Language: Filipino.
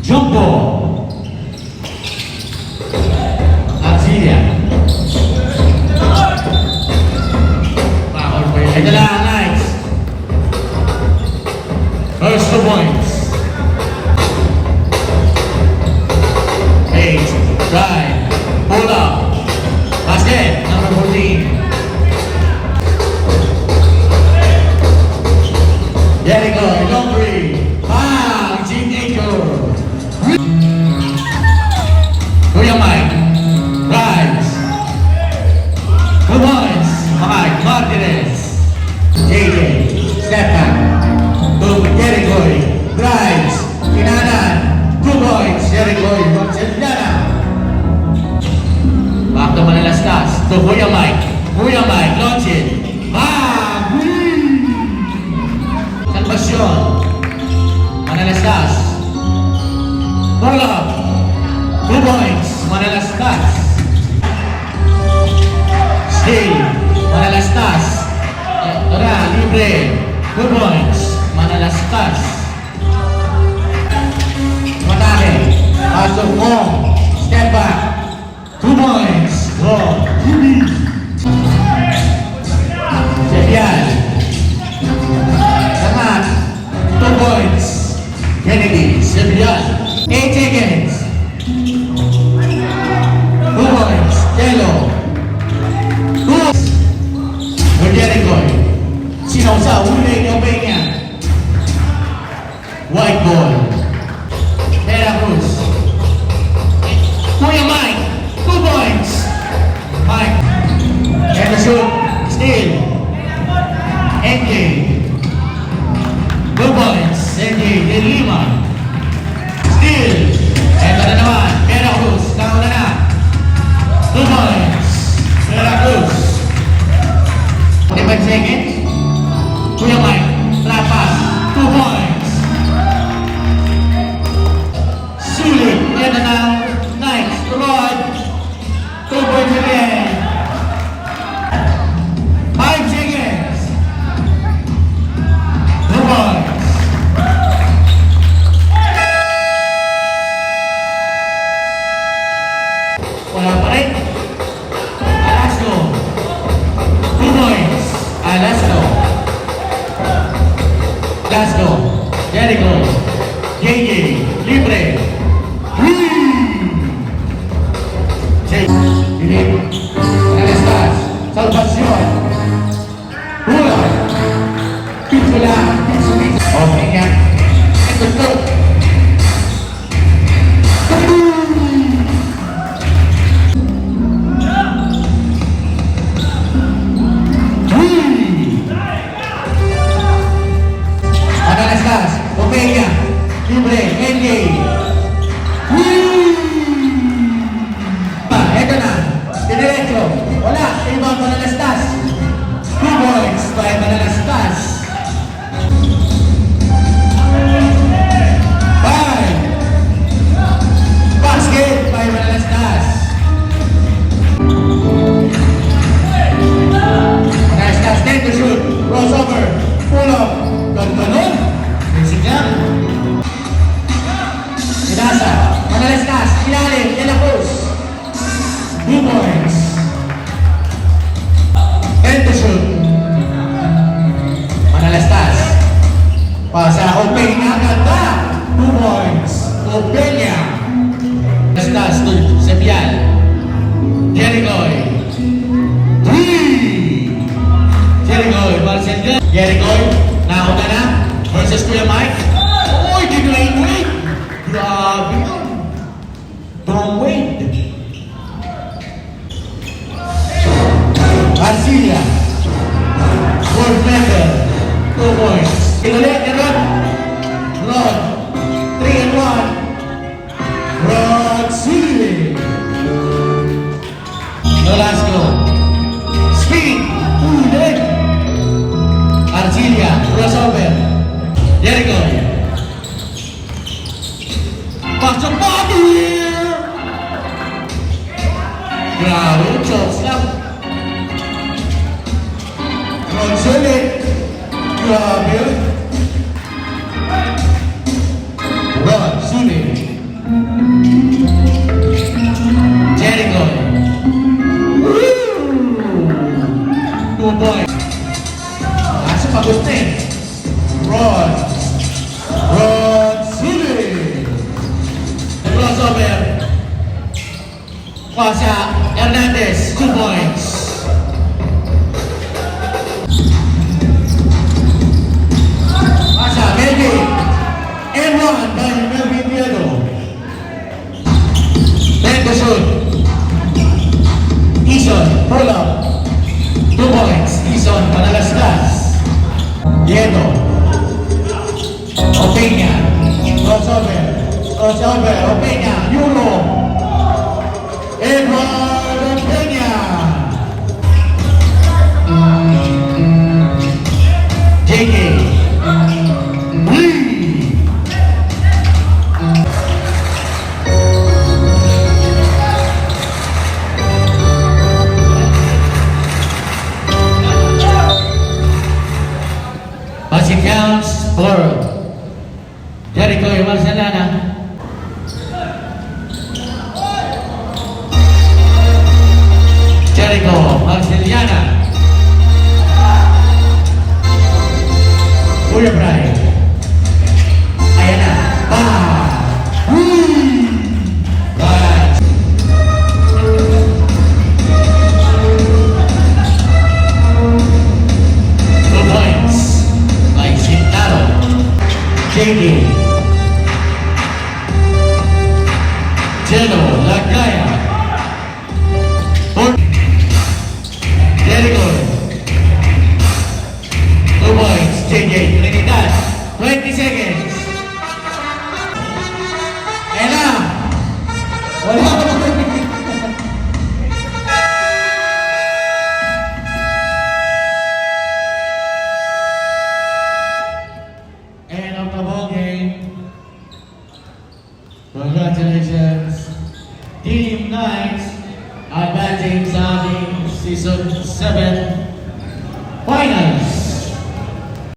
Jump ball. Arcilia. Foul pa yun. Ito lang, nice. First 2 points. 8, drive, pull up. Basket, number 14. Jericho, long three. Bang! Jim Aker. Kuya Mike. Rise. 2 points. Mike Martinez. JJ. Step back. To Jericho. Drives. Kinanan. 2 points. Jericho. Barcelona. Back to Manalastas. To Kuya Mike. Kuya Mike. Launch it. Bang! Salvacion. Manalastas. Pull up. 2 points. Manalastas. Stay. Manalastas. Ito na. Libre. 2 points. Manalastas. Matake. Pasok mo. Step back. 2 points. Draw. Sebian. Sangat. 2 points. Kennedy. Sebian. 8 seconds. 2 points. Jello. 2. Jericho. Sino sa huli ng niya? White ball. Veracruz. Kuya Mike. 2 points. Mike. And the shoot. Steal. NJ. 2 points. NJ. De Lima. Steal. Ito na naman. Veracruz. Nauna na. 2 points. Veracruz. 5 seconds. Kuya Mike. Trap pass. 2 points. Sulit. Yan na. Nice. Rod. 2 points again. 5 seconds. 2 points. Wala pa rin. Alasco. 2 points. Alasco. Alasco. Jericho. JJ. Libre. Philip. Alastas. Salvacion. Pula. Pizula. Okay nga. Ito to. Alastas. Omega. Libre. NJ. Ito na. Diretso. Wala. Ibang Manalastas. 2 points by Manalastas. 5. Basket by Manalastas. Manalastas 10 to shoot. Crossover. Pull up. Ganun. Basic lang. Sinasa. Manalastas. Ilalim. Yellow 2 points. 10 to shoot. Manalastas. Pasa Openya ganda. 2 points. Openya. Manalastas to Sebian. Jericho. 3. Jericho. Barcelona. Jericho. Nauna na. Versus Kuya Mike. Uy, di Dwayne Wade. Grabe yun. Dwayne Wade. Arcilia. Gold medal. 2 points. Inulit ni Rod. Rod. 3-1. Rod Silly. Nolasco. Speed. Ulit. Arcilia. Crossover. Jericho. Pasok body. Grabe. Chokes lang. Sulit. Grabe. Rod, sulit. Jericho. Woo! 2 points. Asa pagod na eh. Rod City. The crossover. Pasha Hernandez, 2 points. Pasha, Melvin. And 1 by Melvin Diego. Then the shoot. Ison, pull up. 2 points. Ison, panalastas. Diego. Opeña. Crossover. Opeña. Euro. Edward Opeña. JK. Lee. Basket counts for Jericho Marcelana. Jericho Marceliana. Kuya Brian. Ayan na. Bang! Bang! 2 points. By Sintaro. JD. Jeno Lagaya. Jericho. 2 points. JJ Trinidad. 20 seconds. Ayan na. Wala. End of the ball game. Congratulations, Team Knights, advancing sa ating Season 7